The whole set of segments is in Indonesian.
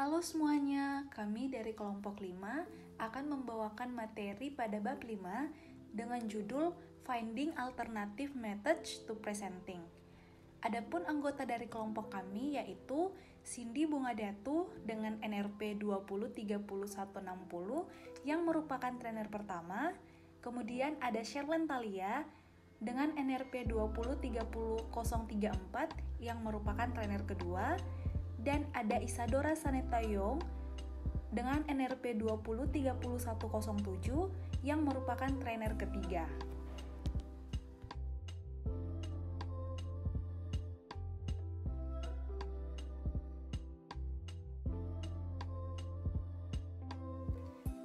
Halo semuanya, kami dari kelompok 5 akan membawakan materi pada bab 5 dengan judul Finding Alternative Methods to Presenting. Adapun anggota dari kelompok kami yaitu Cindy Bungadatu dengan NRP 203160 yang merupakan trainer pertama, kemudian ada Sherlyn Thalia dengan NRP 2030034 yang merupakan trainer kedua, dan ada Isadora Sanetayong dengan NRP 2030107 yang merupakan trainer ketiga.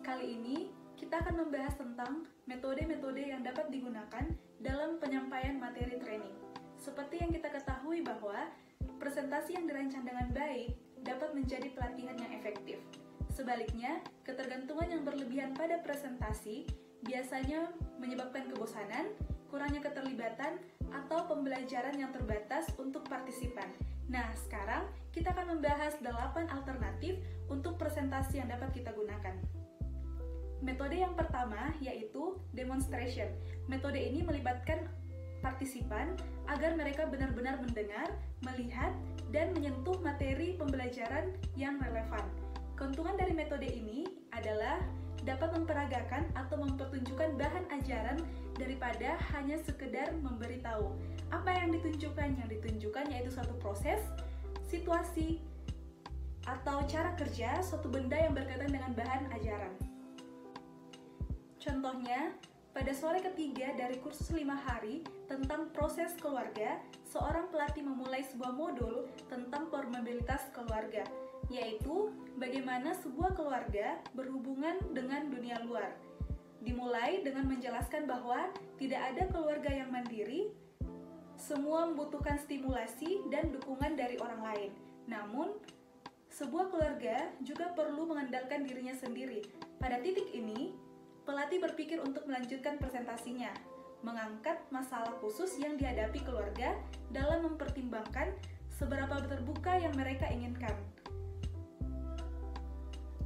Kali ini kita akan membahas tentang metode-metode yang dapat digunakan dalam penyampaian materi training. Seperti yang kita ketahui bahwa presentasi yang dirancang dengan baik dapat menjadi pelatihan yang efektif. Sebaliknya, ketergantungan yang berlebihan pada presentasi biasanya menyebabkan kebosanan, kurangnya keterlibatan, atau pembelajaran yang terbatas untuk partisipan. Nah, sekarang kita akan membahas 8 alternatif untuk presentasi yang dapat kita gunakan. Metode yang pertama yaitu demonstration. Metode ini melibatkan partisipan agar mereka benar-benar mendengar, melihat, dan menyentuh materi pembelajaran yang relevan. Keuntungan dari metode ini adalah dapat memperagakan atau mempertunjukkan bahan ajaran daripada hanya sekedar memberitahu. Apa yang ditunjukkan? Yang ditunjukkan yaitu suatu proses, situasi, atau cara kerja suatu benda yang berkaitan dengan bahan ajaran. Contohnya, pada sore ketiga dari kursus 5 hari tentang proses keluarga, seorang pelatih memulai sebuah modul tentang probabilitas keluarga, yaitu bagaimana sebuah keluarga berhubungan dengan dunia luar. Dimulai dengan menjelaskan bahwa tidak ada keluarga yang mandiri, semua membutuhkan stimulasi dan dukungan dari orang lain. Namun, sebuah keluarga juga perlu mengandalkan dirinya sendiri. Pada titik ini, pelatih berpikir untuk melanjutkan presentasinya, mengangkat masalah khusus yang dihadapi keluarga dalam mempertimbangkan seberapa terbuka yang mereka inginkan.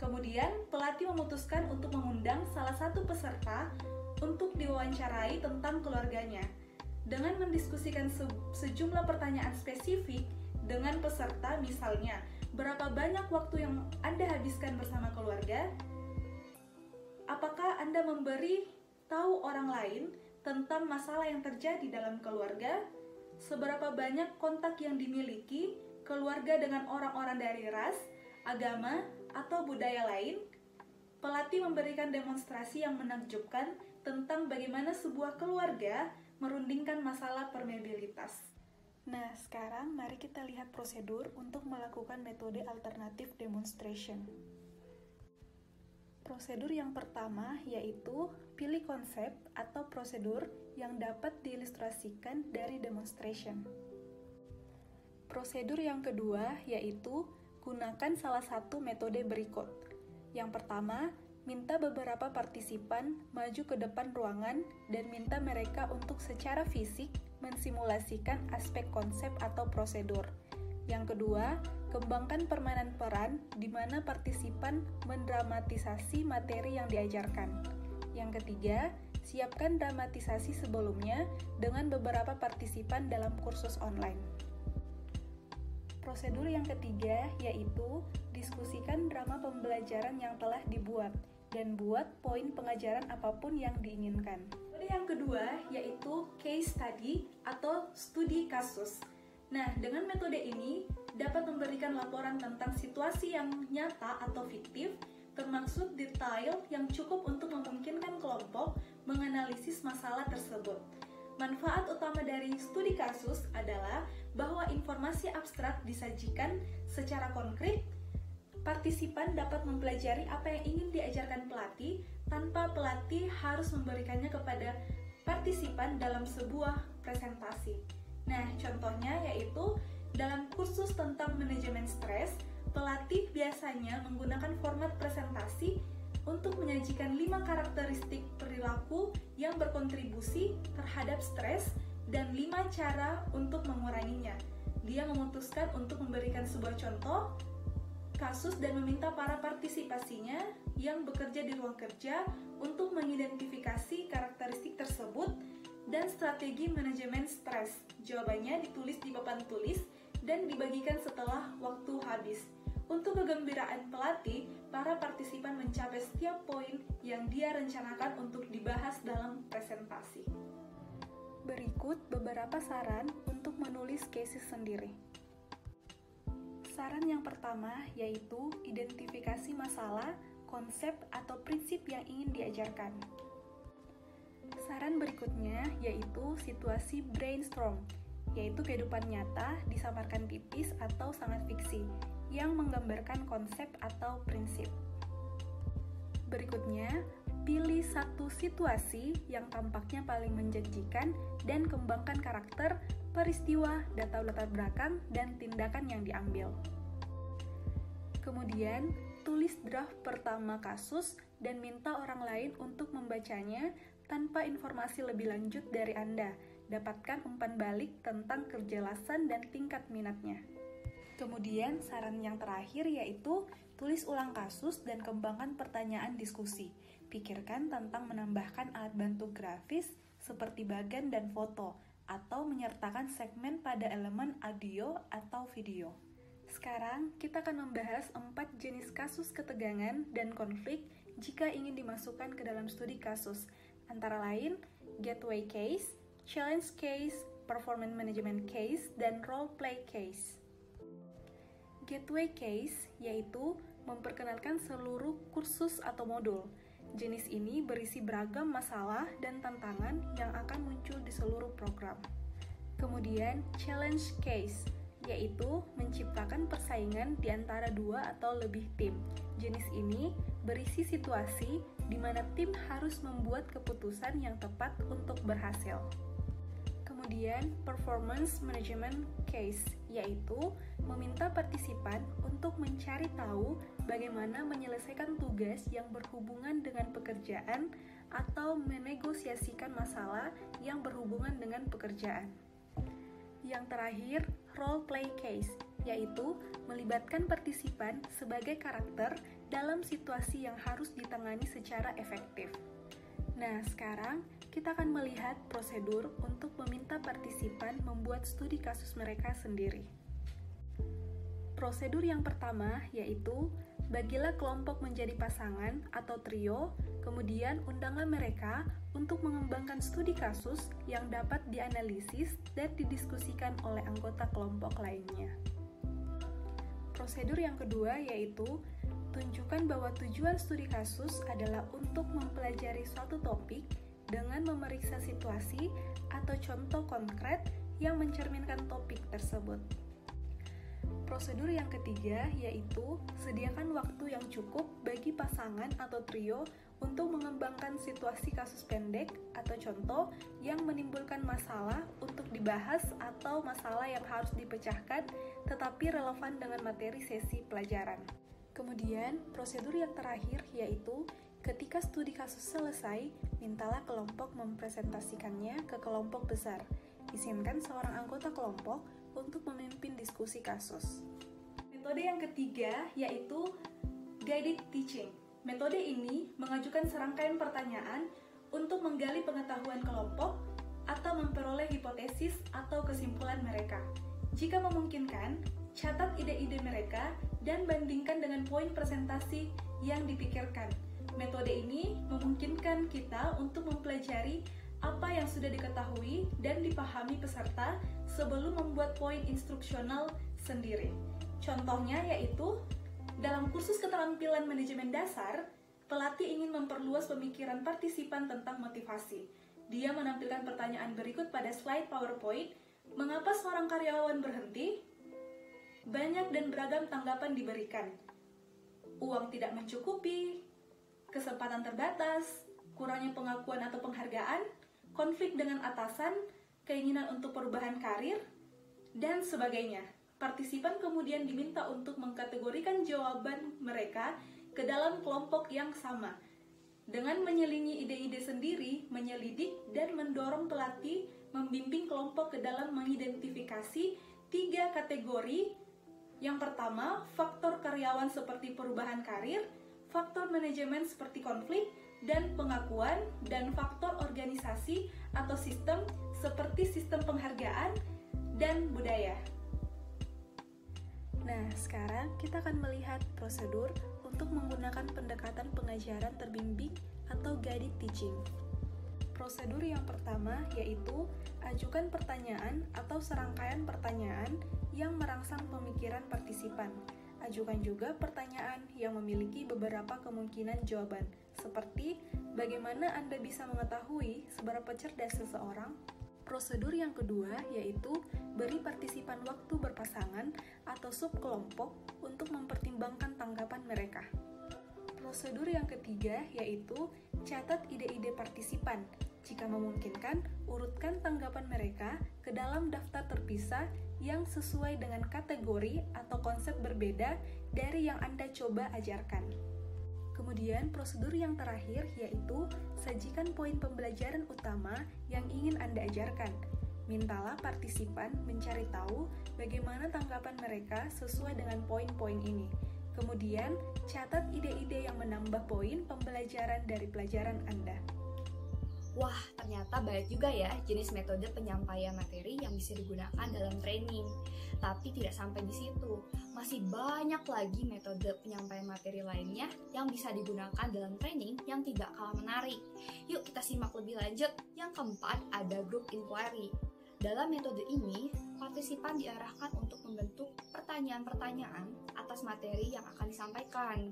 Kemudian, pelatih memutuskan untuk mengundang salah satu peserta untuk diwawancarai tentang keluarganya. Dengan mendiskusikan sejumlah pertanyaan spesifik dengan peserta, misalnya, berapa banyak waktu yang Anda habiskan bersama keluarga? Apakah Anda memberi tahu orang lain tentang masalah yang terjadi dalam keluarga? Seberapa banyak kontak yang dimiliki keluarga dengan orang-orang dari ras, agama, atau budaya lain? Pelatih memberikan demonstrasi yang menakjubkan tentang bagaimana sebuah keluarga merundingkan masalah permeabilitas. Nah, sekarang mari kita lihat prosedur untuk melakukan metode alternatif demonstration. Prosedur yang pertama yaitu pilih konsep atau prosedur yang dapat diilustrasikan dari demonstration. Prosedur yang kedua yaitu gunakan salah satu metode berikut. Yang pertama, minta beberapa partisipan maju ke depan ruangan dan minta mereka untuk secara fisik mensimulasikan aspek konsep atau prosedur. Yang kedua, kembangkan permainan peran di mana partisipan mendramatisasi materi yang diajarkan. Yang ketiga, siapkan dramatisasi sebelumnya dengan beberapa partisipan dalam kursus online. Prosedur yang ketiga yaitu diskusikan drama pembelajaran yang telah dibuat dan buat poin pengajaran apapun yang diinginkan. Metode yang kedua yaitu case study atau studi kasus. Nah, dengan metode ini dapat memberikan laporan tentang situasi yang nyata atau fiktif, termasuk detail yang cukup untuk memungkinkan kelompok menganalisis masalah tersebut. Manfaat utama dari studi kasus adalah bahwa informasi abstrak disajikan secara konkret. Partisipan dapat mempelajari apa yang ingin diajarkan pelatih tanpa pelatih harus memberikannya kepada partisipan dalam sebuah presentasi. Nah, contohnya yaitu dalam kursus tentang manajemen stres, pelatih biasanya menggunakan format presentasi untuk menyajikan 5 karakteristik perilaku yang berkontribusi terhadap stres dan 5 cara untuk menguranginya. Dia memutuskan untuk memberikan sebuah contoh kasus dan meminta para partisipasinya yang bekerja di ruang kerja untuk mengidentifikasi karakteristik tersebut dan strategi manajemen stres. Jawabannya ditulis di papan tulis dan dibagikan setelah waktu habis. Untuk kegembiraan pelatih, para partisipan mencapai setiap poin yang dia rencanakan untuk dibahas dalam presentasi. Berikut beberapa saran untuk menulis cases sendiri. Saran yang pertama yaitu identifikasi masalah, konsep, atau prinsip yang ingin diajarkan. Saran berikutnya yaitu situasi brainstorm, yaitu kehidupan nyata disamarkan tipis atau sangat fiksi, yang menggambarkan konsep atau prinsip. Berikutnya, pilih satu situasi yang tampaknya paling menjanjikan dan kembangkan karakter, peristiwa, data latar belakang, dan tindakan yang diambil. Kemudian, tulis draft pertama kasus dan minta orang lain untuk membacanya tanpa informasi lebih lanjut dari Anda. Dapatkan umpan balik tentang kejelasan dan tingkat minatnya. Kemudian, saran yang terakhir yaitu tulis ulang kasus dan kembangkan pertanyaan diskusi. Pikirkan tentang menambahkan alat bantu grafis seperti bagan dan foto, atau menyertakan segmen pada elemen audio atau video. Sekarang, kita akan membahas 4 jenis kasus ketegangan dan konflik jika ingin dimasukkan ke dalam studi kasus, antara lain gateway case, challenge case, performance management case, dan role play case. Gateway case yaitu memperkenalkan seluruh kursus atau modul. Jenis ini berisi beragam masalah dan tantangan yang akan muncul di seluruh program. Kemudian, challenge case yaitu menciptakan persaingan di antara 2 atau lebih tim. Jenis ini berisi situasi di mana tim harus membuat keputusan yang tepat untuk berhasil. Kemudian, performance management case yaitu meminta partisipan untuk mencari tahu bagaimana menyelesaikan tugas yang berhubungan dengan pekerjaan atau menegosiasikan masalah yang berhubungan dengan pekerjaan. Yang terakhir, role play case yaitu melibatkan partisipan sebagai karakter dalam situasi yang harus ditangani secara efektif. Nah, sekarang kita akan melihat prosedur untuk meminta partisipan membuat studi kasus mereka sendiri. Prosedur yang pertama yaitu bagilah kelompok menjadi pasangan atau trio, kemudian undanglah mereka untuk mengembangkan studi kasus yang dapat dianalisis dan didiskusikan oleh anggota kelompok lainnya. Prosedur yang kedua yaitu tunjukkan bahwa tujuan studi kasus adalah untuk mempelajari suatu topik dengan memeriksa situasi atau contoh konkret yang mencerminkan topik tersebut. Prosedur yang ketiga yaitu sediakan waktu yang cukup bagi pasangan atau trio untuk mengembangkan situasi kasus pendek atau contoh yang menimbulkan masalah untuk dibahas atau masalah yang harus dipecahkan tetapi relevan dengan materi sesi pelajaran. Kemudian, prosedur yang terakhir yaitu ketika studi kasus selesai, mintalah kelompok mempresentasikannya ke kelompok besar. Izinkan seorang anggota kelompok untuk memimpin diskusi kasus. Metode yang ketiga yaitu guided teaching. Metode ini mengajukan serangkaian pertanyaan untuk menggali pengetahuan kelompok atau memperoleh hipotesis atau kesimpulan mereka. Jika memungkinkan, catat ide-ide mereka dan bandingkan dengan poin presentasi yang dipikirkan. Metode ini memungkinkan kita untuk mempelajari apa yang sudah diketahui dan dipahami peserta sebelum membuat poin instruksional sendiri. Contohnya yaitu, dalam kursus keterampilan manajemen dasar, pelatih ingin memperluas pemikiran partisipan tentang motivasi. Dia menampilkan pertanyaan berikut pada slide PowerPoint. Mengapa seorang karyawan berhenti? Banyak dan beragam tanggapan diberikan. Uang tidak mencukupi, kesempatan terbatas, kurangnya pengakuan atau penghargaan, konflik dengan atasan, keinginan untuk perubahan karir, dan sebagainya. Partisipan kemudian diminta untuk mengkategorikan jawaban mereka ke dalam kelompok yang sama. Dengan menyelingi ide-ide sendiri, menyelidik dan mendorong pelatih membimbing kelompok ke dalam mengidentifikasi 3 kategori Yang pertama, faktor karyawan seperti perubahan karir, faktor manajemen seperti konflik dan pengakuan, dan faktor organisasi atau sistem seperti sistem penghargaan dan budaya. Nah, sekarang kita akan melihat prosedur untuk menggunakan pendekatan pengajaran terbimbing atau guided teaching. Prosedur yang pertama yaitu ajukan pertanyaan atau serangkaian pertanyaan yang merangsang pemikiran partisipan. Ajukan juga pertanyaan yang memiliki beberapa kemungkinan jawaban, seperti bagaimana Anda bisa mengetahui seberapa cerdas seseorang. Prosedur yang kedua yaitu beri partisipan waktu berpasangan atau subkelompok untuk mempertimbangkan tanggapan mereka. Prosedur yang ketiga yaitu catat ide-ide partisipan. Jika memungkinkan, urutkan tanggapan mereka ke dalam daftar terpisah yang sesuai dengan kategori atau konsep berbeda dari yang Anda coba ajarkan. Kemudian, prosedur yang terakhir yaitu sajikan poin pembelajaran utama yang ingin Anda ajarkan. Mintalah partisipan mencari tahu bagaimana tanggapan mereka sesuai dengan poin-poin ini. Kemudian, catat ide-ide yang menambah poin pembelajaran dari pelajaran Anda. Wah, ternyata banyak juga ya jenis metode penyampaian materi yang bisa digunakan dalam training. Tapi tidak sampai di situ, masih banyak lagi metode penyampaian materi lainnya yang bisa digunakan dalam training yang tidak kalah menarik. Yuk kita simak lebih lanjut. Yang keempat, ada group inquiry. Dalam metode ini, partisipan diarahkan untuk membentuk pertanyaan-pertanyaan atas materi yang akan disampaikan,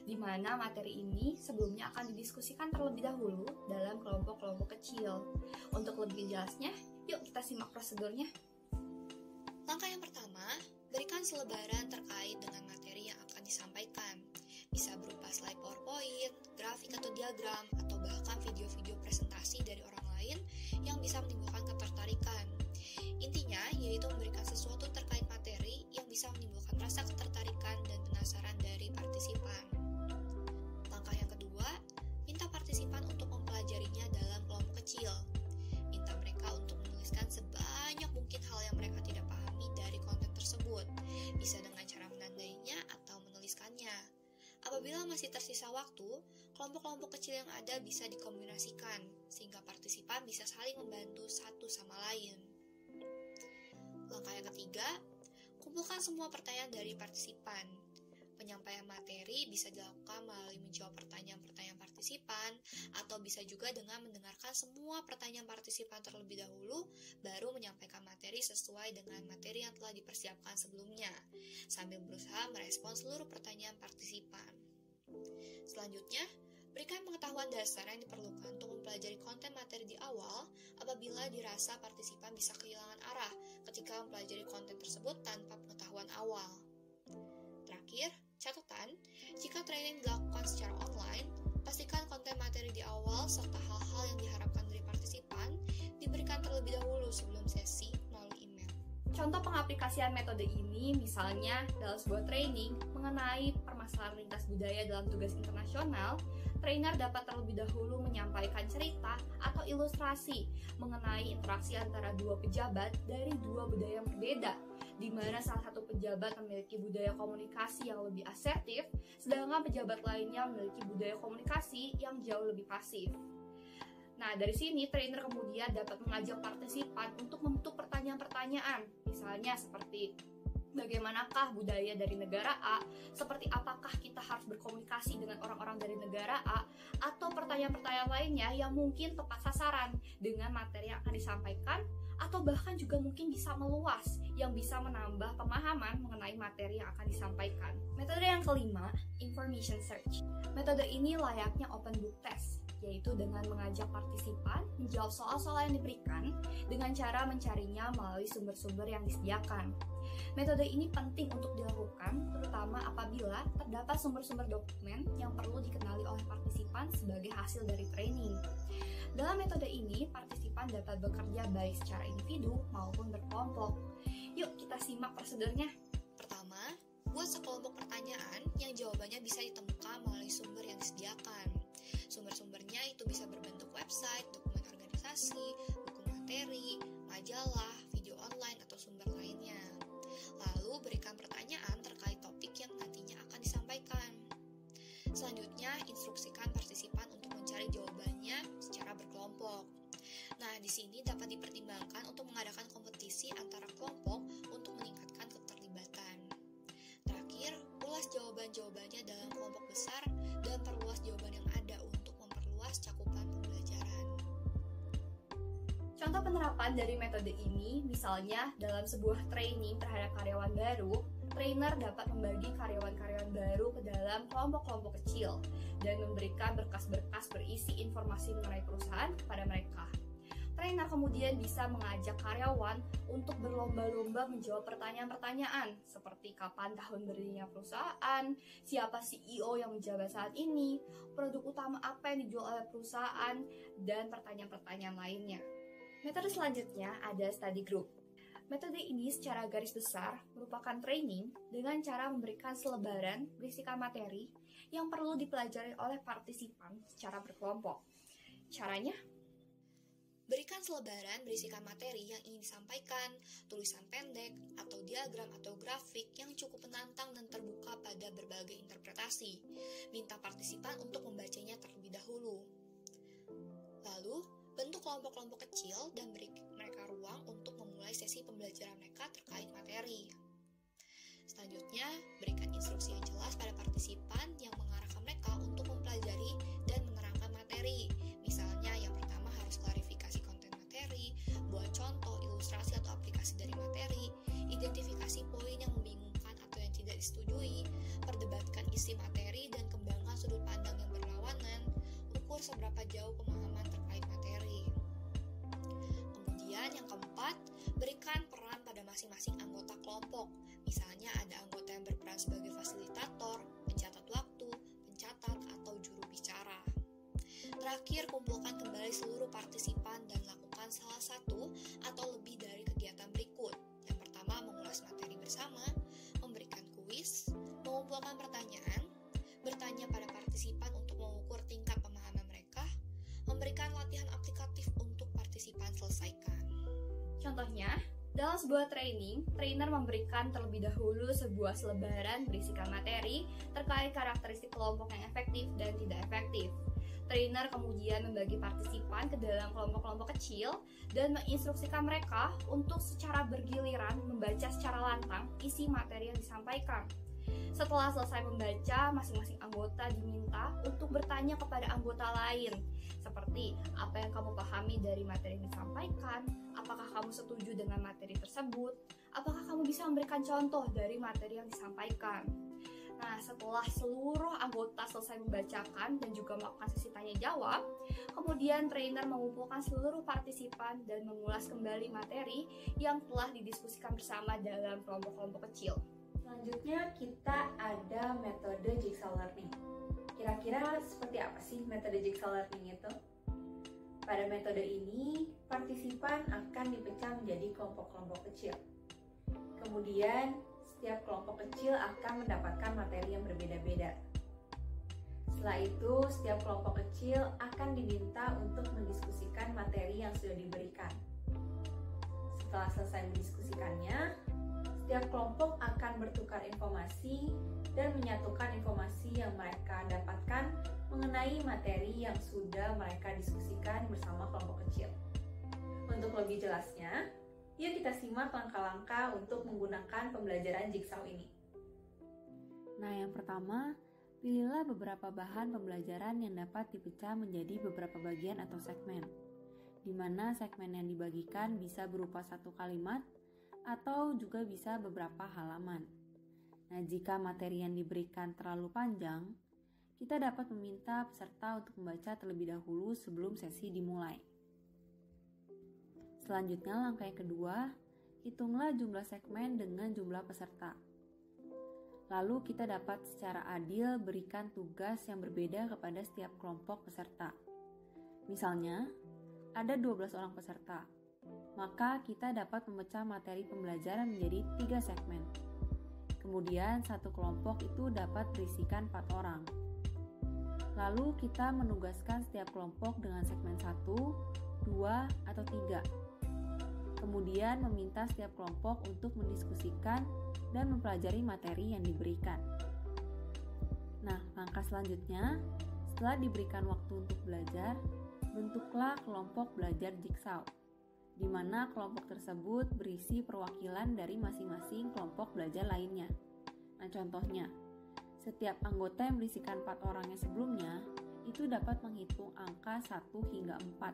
di mana materi ini sebelumnya akan didiskusikan terlebih dahulu dalam kelompok-kelompok kecil. Untuk lebih jelasnya, yuk kita simak prosedurnya. Langkah yang pertama, berikan selebaran terkait dengan materi yang akan disampaikan. Bisa berupa slide PowerPoint, grafik atau diagram, atau bahkan video-video presentasi dari orang lain yang bisa menimbulkan ketertarikan. Intinya, yaitu memberikan sesuatu terkait materi yang bisa menimbulkan rasa ketertarikan dan penasaran dari partisipan. Langkah yang kedua, minta partisipan untuk mempelajarinya dalam kelompok kecil. Minta mereka untuk menuliskan sebanyak mungkin hal yang mereka tidak pahami dari konten tersebut, bisa dengan cara menandainya atau menuliskannya. Apabila masih tersisa waktu, kelompok-kelompok kecil yang ada bisa dikombinasikan, sehingga partisipan bisa saling membantu satu sama lain. Langkah yang ketiga, kumpulkan semua pertanyaan dari partisipan. Penyampaian materi bisa dilakukan melalui menjawab pertanyaan-pertanyaan partisipan, atau bisa juga dengan mendengarkan semua pertanyaan partisipan terlebih dahulu, baru menyampaikan materi sesuai dengan materi yang telah dipersiapkan sebelumnya, sambil berusaha merespons seluruh pertanyaan partisipan. Selanjutnya, berikan pengetahuan dasar yang diperlukan untuk mempelajari konten materi di awal apabila dirasa partisipan bisa kehilangan arah ketika mempelajari konten tersebut tanpa pengetahuan awal. Terakhir, catatan, jika training dilakukan secara online, pastikan konten materi di awal serta hal-hal yang diharapkan dari partisipan diberikan terlebih dahulu sebelum sesi melalui email. Contoh pengaplikasian metode ini misalnya dalam sebuah training mengenai permasalahan lintas budaya dalam tugas internasional, trainer dapat terlebih dahulu menyampaikan cerita atau ilustrasi mengenai interaksi antara dua pejabat dari dua budaya yang berbeda, di mana salah satu pejabat memiliki budaya komunikasi yang lebih asertif, sedangkan pejabat lainnya memiliki budaya komunikasi yang jauh lebih pasif. Nah, dari sini trainer kemudian dapat mengajak partisipan untuk membentuk pertanyaan-pertanyaan, misalnya seperti bagaimanakah budaya dari negara A, seperti apakah kita harus berkomunikasi dengan orang-orang dari negara A, atau pertanyaan-pertanyaan lainnya yang mungkin tepat sasaran dengan materi yang akan disampaikan, atau bahkan juga mungkin bisa meluas, yang bisa menambah pemahaman mengenai materi yang akan disampaikan. Metode yang kelima, information search. Metode ini layaknya open book test, yaitu dengan mengajak partisipan menjawab soal-soal yang diberikan dengan cara mencarinya melalui sumber-sumber yang disediakan. Metode ini penting untuk dilakukan, terutama apabila terdapat sumber-sumber dokumen yang perlu dikenali oleh partisipan sebagai hasil dari training. Dalam metode ini, partisipan dapat bekerja baik secara individu maupun berkelompok. Yuk kita simak prosedurnya. Pertama, buat sekelompok pertanyaan yang jawabannya bisa ditemukan melalui sumber yang disediakan. Sumber-sumbernya itu bisa berbentuk website, dokumen organisasi, buku materi, majalah, video online, atau sumber lainnya. Lalu berikan pertanyaan instruksikan partisipan untuk mencari jawabannya secara berkelompok. Nah, di sini dapat dipertimbangkan untuk mengadakan kompetisi antara kelompok untuk meningkatkan keterlibatan. Terakhir, ulas jawaban-jawabannya dalam kelompok besar dan perluas jawaban yang ada untuk memperluas cakupan pembelajaran. Contoh penerapan dari metode ini, misalnya dalam sebuah training terhadap karyawan baru, trainer dapat membagi karyawan-karyawan baru ke dalam kelompok-kelompok kecil dan memberikan berkas-berkas berisi informasi mengenai perusahaan kepada mereka. Trainer kemudian bisa mengajak karyawan untuk berlomba-lomba menjawab pertanyaan-pertanyaan seperti kapan tahun berdirinya perusahaan, siapa CEO yang menjabat saat ini, produk utama apa yang dijual oleh perusahaan, dan pertanyaan-pertanyaan lainnya. Metode selanjutnya ada study group. Metode ini secara garis besar merupakan training dengan cara memberikan selebaran berisikan materi yang perlu dipelajari oleh partisipan secara berkelompok. Caranya? Berikan selebaran berisikan materi yang ingin disampaikan, tulisan pendek, atau diagram atau grafik yang cukup menantang dan terbuka pada berbagai interpretasi. Minta partisipan untuk membacanya terlebih dahulu. Lalu, bentuk kelompok-kelompok kecil dan beri mereka ruang untuk memulai sesi pembelajaran mereka terkait materi. Selanjutnya, berikan instruksi yang jelas pada partisipan yang mengarahkan mereka untuk mempelajari dan menerangkan materi. Misalnya, yang pertama harus klarifikasi konten materi, buat contoh, ilustrasi atau aplikasi dari materi, identifikasi poin yang membingungkan atau yang tidak disetujui, perdebatkan isi materi dan kembangkan sudut pandang yang berlawanan, ukur seberapa jauh pemahaman terkait materi. Kemudian yang keempat, berikan peran pada masing-masing anggota kelompok. Misalnya ada anggota yang berperan sebagai fasilitator, pencatat waktu, pencatat, atau juru bicara. Terakhir, kumpulkan kembali seluruh partisipan dan lakukan salah satu atau lebih dari kegiatan berikut. Yang pertama, mengulas materi bersama, memberikan kuis, mengumpulkan pertanyaan, bertanya pada partisipan untuk mengukur tingkat pemahaman mereka, memberikan latihan aplikatif untuk partisipan selesaikan. Contohnya, dalam sebuah training, trainer memberikan terlebih dahulu sebuah selebaran berisikan materi terkait karakteristik kelompok yang efektif dan tidak efektif. Trainer kemudian membagi partisipan ke dalam kelompok-kelompok kecil dan menginstruksikan mereka untuk secara bergiliran membaca secara lantang isi materi yang disampaikan. Setelah selesai membaca, masing-masing anggota diminta untuk bertanya kepada anggota lain, seperti apa yang kamu pahami dari materi yang disampaikan, apakah kamu setuju dengan materi tersebut, apakah kamu bisa memberikan contoh dari materi yang disampaikan. Nah, setelah seluruh anggota selesai membacakan dan juga melakukan sesi tanya jawab, kemudian trainer mengumpulkan seluruh partisipan dan mengulas kembali materi yang telah didiskusikan bersama dalam kelompok-kelompok kecil. Selanjutnya kita ada metode jigsaw learning. Kira-kira seperti apa sih metode jigsaw learning itu? Pada metode ini, partisipan akan dipecah menjadi kelompok-kelompok kecil. Kemudian, setiap kelompok kecil akan mendapatkan materi yang berbeda-beda. Setelah itu, setiap kelompok kecil akan diminta untuk mendiskusikan materi yang sudah diberikan. Setelah selesai mendiskusikannya, setiap kelompok akan bertukar informasi dan menyatukan informasi yang mereka dapatkan mengenai materi yang sudah mereka diskusikan bersama kelompok kecil. Untuk lebih jelasnya, yuk kita simak langkah-langkah untuk menggunakan pembelajaran jigsaw ini. Nah, yang pertama, pilihlah beberapa bahan pembelajaran yang dapat dipecah menjadi beberapa bagian atau segmen, di mana segmen yang dibagikan bisa berupa satu kalimat atau juga bisa beberapa halaman. Nah, jika materi yang diberikan terlalu panjang, kita dapat meminta peserta untuk membaca terlebih dahulu sebelum sesi dimulai. Selanjutnya, langkah yang kedua, hitunglah jumlah segmen dengan jumlah peserta. Lalu kita dapat secara adil berikan tugas yang berbeda kepada setiap kelompok peserta. Misalnya, ada 12 orang peserta, maka kita dapat memecah materi pembelajaran menjadi 3 segmen. Kemudian satu kelompok itu dapat berisikan 4 orang. Lalu kita menugaskan setiap kelompok dengan segmen 1, 2, atau 3. Kemudian meminta setiap kelompok untuk mendiskusikan dan mempelajari materi yang diberikan. Nah, langkah selanjutnya, Setelah diberikan waktu untuk belajar, bentuklah kelompok belajar jigsaw, di mana kelompok tersebut berisi perwakilan dari masing-masing kelompok belajar lainnya. Nah, contohnya, setiap anggota yang berisikan 4 orang yang sebelumnya, itu dapat menghitung angka 1 hingga 4.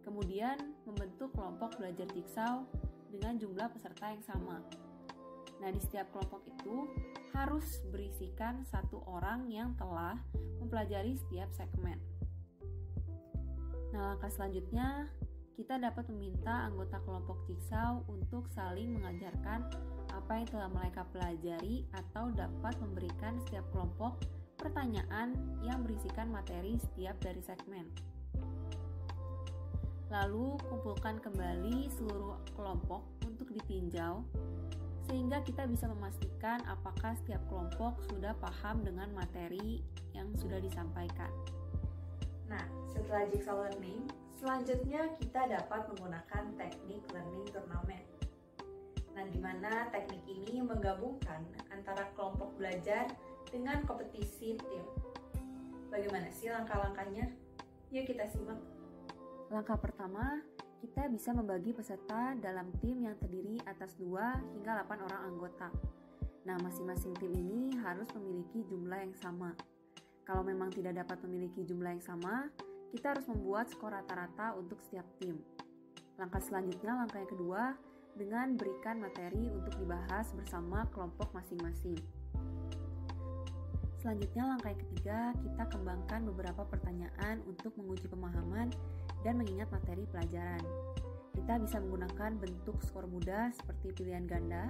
Kemudian, membentuk kelompok belajar jigsaw dengan jumlah peserta yang sama. Nah, di setiap kelompok itu harus berisikan 1 orang yang telah mempelajari setiap segmen. Nah, langkah selanjutnya, kita dapat meminta anggota kelompok jigsaw untuk saling mengajarkan apa yang telah mereka pelajari atau dapat memberikan setiap kelompok pertanyaan yang berisikan materi setiap dari segmen. Lalu, kumpulkan kembali seluruh kelompok untuk ditinjau sehingga kita bisa memastikan apakah setiap kelompok sudah paham dengan materi yang sudah disampaikan. Nah, setelah jigsaw learning, selanjutnya kita dapat menggunakan teknik learning turnamen. Nah, di mana teknik ini menggabungkan antara kelompok belajar dengan kompetisi tim. Bagaimana sih langkah-langkahnya? Yuk kita simak. Langkah pertama, kita bisa membagi peserta dalam tim yang terdiri atas 2 hingga 8 orang anggota. Nah, masing-masing tim ini harus memiliki jumlah yang sama. Kalau memang tidak dapat memiliki jumlah yang sama, kita harus membuat skor rata-rata untuk setiap tim. Langkah selanjutnya, langkah yang kedua, dengan berikan materi untuk dibahas bersama kelompok masing-masing. Selanjutnya, langkah yang ketiga, kita kembangkan beberapa pertanyaan untuk menguji pemahaman dan mengingat materi pelajaran. Kita bisa menggunakan bentuk skor mudah seperti pilihan ganda,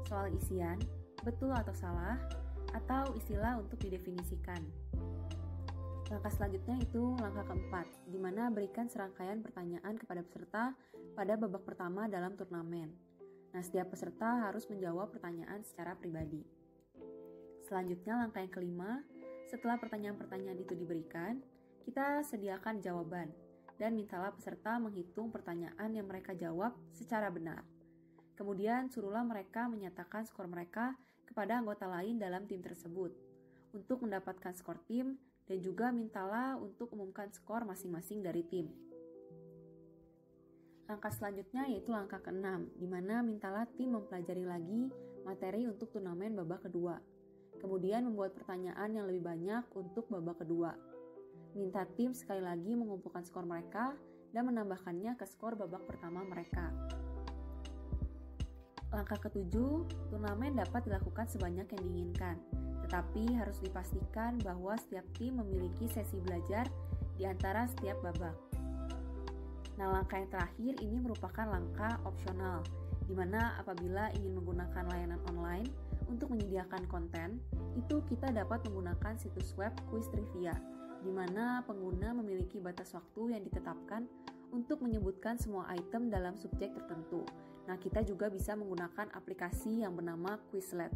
soal isian, betul atau salah, atau istilah untuk didefinisikan. Langkah selanjutnya itu langkah keempat, di mana berikan serangkaian pertanyaan kepada peserta pada babak pertama dalam turnamen. Nah, setiap peserta harus menjawab pertanyaan secara pribadi. Selanjutnya, langkah yang kelima, setelah pertanyaan-pertanyaan itu diberikan, kita sediakan jawaban dan mintalah peserta menghitung pertanyaan yang mereka jawab secara benar. Kemudian, suruhlah mereka menyatakan skor mereka kepada anggota lain dalam tim tersebut untuk mendapatkan skor tim dan juga mintalah untuk umumkan skor masing-masing dari tim. Langkah selanjutnya yaitu langkah ke-6, di mana mintalah tim mempelajari lagi materi untuk turnamen babak kedua. Kemudian membuat pertanyaan yang lebih banyak untuk babak kedua. Minta tim sekali lagi mengumpulkan skor mereka dan menambahkannya ke skor babak pertama mereka. Langkah ke-7, turnamen dapat dilakukan sebanyak yang diinginkan, tetapi harus dipastikan bahwa setiap tim memiliki sesi belajar di antara setiap babak. Nah, langkah yang terakhir ini merupakan langkah opsional, di mana apabila ingin menggunakan layanan online untuk menyediakan konten, itu kita dapat menggunakan situs web kuis trivia, di mana pengguna memiliki batas waktu yang ditetapkan untuk menyebutkan semua item dalam subjek tertentu. Nah, kita juga bisa menggunakan aplikasi yang bernama Quizlet.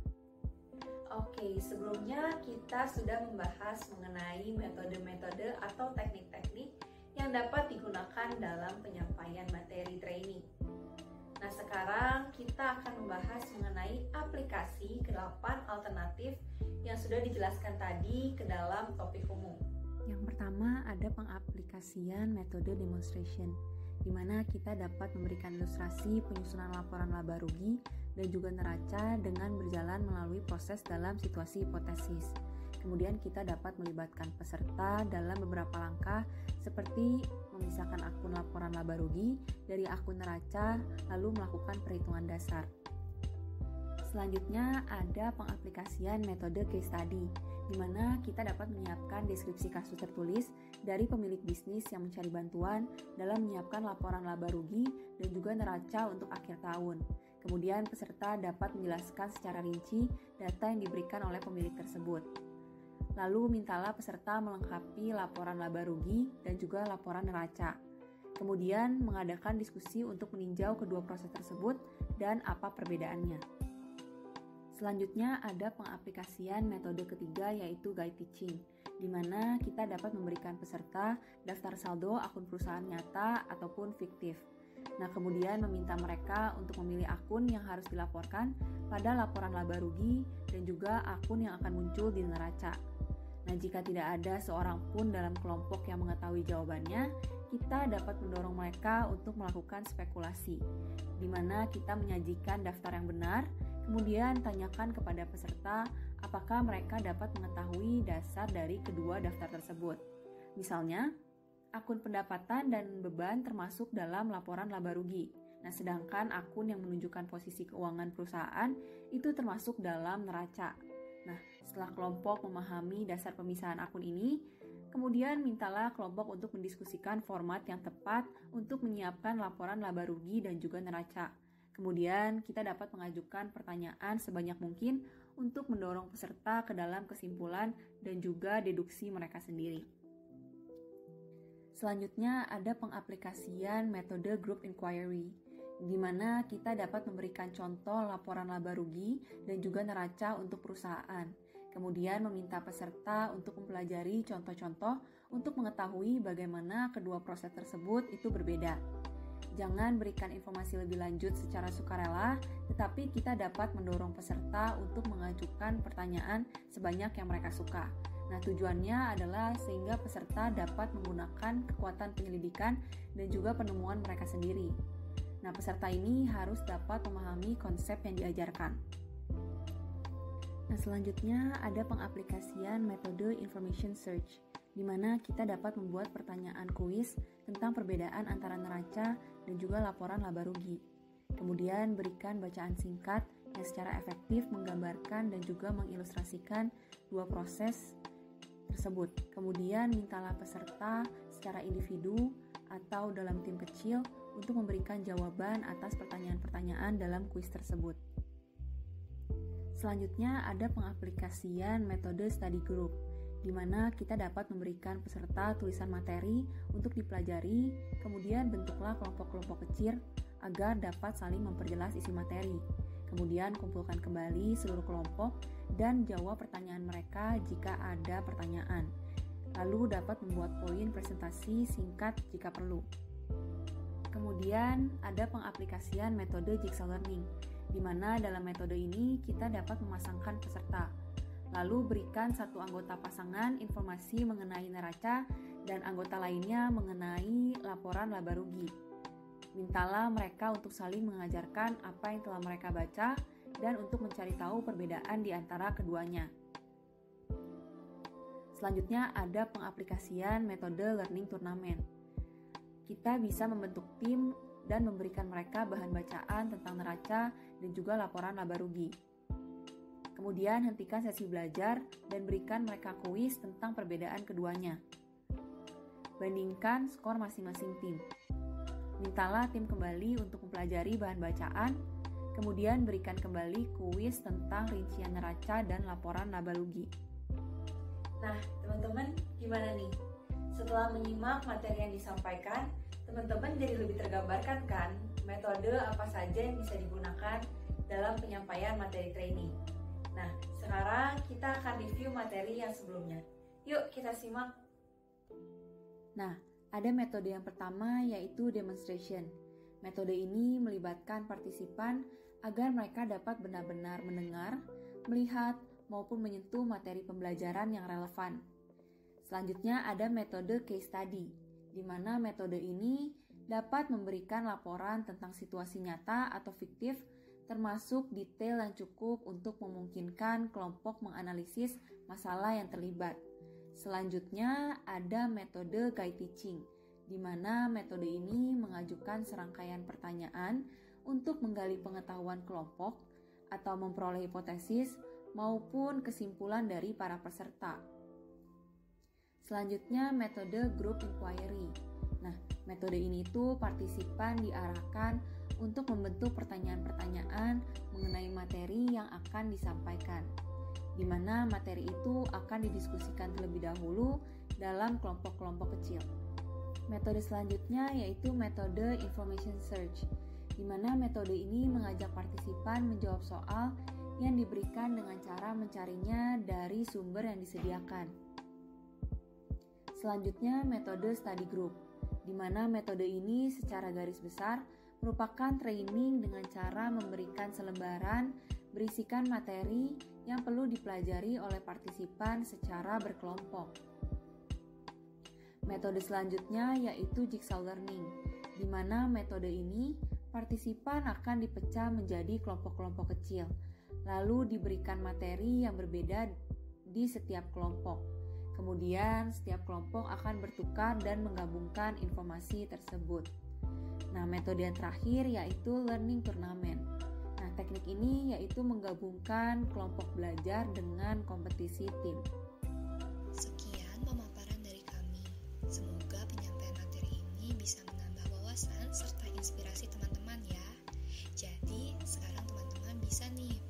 Oke, sebelumnya kita sudah membahas mengenai metode-metode atau teknik-teknik yang dapat digunakan dalam penyampaian materi training. Nah, sekarang kita akan membahas mengenai aplikasi ke-8 alternatif yang sudah dijelaskan tadi ke dalam topik umum. Yang pertama ada pengaplikasian metode demonstration, di mana kita dapat memberikan ilustrasi penyusunan laporan laba rugi dan juga neraca dengan berjalan melalui proses dalam situasi hipotesis. Kemudian kita dapat melibatkan peserta dalam beberapa langkah seperti memisahkan akun laporan laba rugi dari akun neraca lalu melakukan perhitungan dasar. Selanjutnya ada pengaplikasian metode case study, di mana kita dapat menyiapkan deskripsi kasus tertulis dari pemilik bisnis yang mencari bantuan dalam menyiapkan laporan laba rugi dan juga neraca untuk akhir tahun. Kemudian peserta dapat menjelaskan secara rinci data yang diberikan oleh pemilik tersebut. Lalu mintalah peserta melengkapi laporan laba rugi dan juga laporan neraca. Kemudian mengadakan diskusi untuk meninjau kedua proses tersebut dan apa perbedaannya. Selanjutnya ada pengaplikasian metode ketiga yaitu guide teaching, di mana kita dapat memberikan peserta daftar saldo akun perusahaan nyata ataupun fiktif. Nah, kemudian meminta mereka untuk memilih akun yang harus dilaporkan pada laporan laba rugi dan juga akun yang akan muncul di neraca. Nah, jika tidak ada seorang pun dalam kelompok yang mengetahui jawabannya, kita dapat mendorong mereka untuk melakukan spekulasi, di mana kita menyajikan daftar yang benar, kemudian tanyakan kepada peserta apakah mereka dapat mengetahui dasar dari kedua daftar tersebut. Misalnya, akun pendapatan dan beban termasuk dalam laporan laba rugi. Nah, sedangkan akun yang menunjukkan posisi keuangan perusahaan itu termasuk dalam neraca. Nah, setelah kelompok memahami dasar pemisahan akun ini, kemudian mintalah kelompok untuk mendiskusikan format yang tepat untuk menyiapkan laporan laba rugi dan juga neraca. Kemudian kita dapat mengajukan pertanyaan sebanyak mungkin untuk mendorong peserta ke dalam kesimpulan dan juga deduksi mereka sendiri. Selanjutnya ada pengaplikasian metode group inquiry, di mana kita dapat memberikan contoh laporan laba rugi dan juga neraca untuk perusahaan. Kemudian meminta peserta untuk mempelajari contoh-contoh untuk mengetahui bagaimana kedua proses tersebut itu berbeda. Jangan berikan informasi lebih lanjut secara sukarela, tetapi kita dapat mendorong peserta untuk mengajukan pertanyaan sebanyak yang mereka suka. Nah, tujuannya adalah sehingga peserta dapat menggunakan kekuatan penyelidikan dan juga penemuan mereka sendiri. Nah, peserta ini harus dapat memahami konsep yang diajarkan. Nah, selanjutnya ada pengaplikasian metode information search, di mana kita dapat membuat pertanyaan kuis tentang perbedaan antara neraca dan juga laporan laba rugi. Kemudian berikan bacaan singkat yang secara efektif menggambarkan dan juga mengilustrasikan dua proses tersebut. Kemudian mintalah peserta secara individu atau dalam tim kecil untuk memberikan jawaban atas pertanyaan-pertanyaan dalam kuis tersebut. Selanjutnya ada pengaplikasian metode study group, di mana kita dapat memberikan peserta tulisan materi untuk dipelajari, kemudian bentuklah kelompok-kelompok kecil agar dapat saling memperjelas isi materi. Kemudian kumpulkan kembali seluruh kelompok dan jawab pertanyaan mereka jika ada pertanyaan. Lalu dapat membuat poin presentasi singkat jika perlu. Kemudian ada pengaplikasian metode jigsaw learning, di mana dalam metode ini kita dapat memasangkan peserta. Lalu berikan satu anggota pasangan informasi mengenai neraca dan anggota lainnya mengenai laporan laba rugi. Mintalah mereka untuk saling mengajarkan apa yang telah mereka baca dan untuk mencari tahu perbedaan di antara keduanya. Selanjutnya ada pengaplikasian metode learning turnamen. Kita bisa membentuk tim dan memberikan mereka bahan bacaan tentang neraca dan juga laporan laba rugi. Kemudian hentikan sesi belajar dan berikan mereka kuis tentang perbedaan keduanya. Bandingkan skor masing-masing tim. Mintalah tim kembali untuk mempelajari bahan bacaan, kemudian berikan kembali kuis tentang rincian neraca dan laporan laba rugi. Nah, teman-teman, gimana nih? Setelah menyimak materi yang disampaikan, teman-teman jadi lebih tergambarkan kan metode apa saja yang bisa digunakan dalam penyampaian materi training. Nah, sekarang kita akan review materi yang sebelumnya. Yuk kita simak. Nah, ada metode yang pertama yaitu demonstration. Metode ini melibatkan partisipan agar mereka dapat benar-benar mendengar, melihat, maupun menyentuh materi pembelajaran yang relevan. Selanjutnya ada metode case study, di mana metode ini dapat memberikan laporan tentang situasi nyata atau fiktif, termasuk detail yang cukup untuk memungkinkan kelompok menganalisis masalah yang terlibat. Selanjutnya ada metode guide teaching, di mana metode ini mengajukan serangkaian pertanyaan untuk menggali pengetahuan kelompok atau memperoleh hipotesis maupun kesimpulan dari para peserta. Selanjutnya metode group inquiry. Nah, metode ini tuh partisipan diarahkan untuk membentuk pertanyaan-pertanyaan mengenai materi yang akan disampaikan, di mana materi itu akan didiskusikan terlebih dahulu dalam kelompok-kelompok kecil. Metode selanjutnya yaitu metode information search, di mana metode ini mengajak partisipan menjawab soal yang diberikan dengan cara mencarinya dari sumber yang disediakan. Selanjutnya metode study group, di mana metode ini secara garis besar merupakan training dengan cara memberikan selembaran berisikan materi yang perlu dipelajari oleh partisipan secara berkelompok. Metode selanjutnya yaitu jigsaw learning, di mana metode ini partisipan akan dipecah menjadi kelompok-kelompok kecil, lalu diberikan materi yang berbeda di setiap kelompok. Kemudian setiap kelompok akan bertukar dan menggabungkan informasi tersebut. Nah, metode yang terakhir yaitu learning tournament. Nah, teknik ini yaitu menggabungkan kelompok belajar dengan kompetisi tim. Sekian pemaparan dari kami. Semoga penyampaian materi ini bisa menambah wawasan serta inspirasi teman-teman ya. Jadi, sekarang teman-teman bisa nih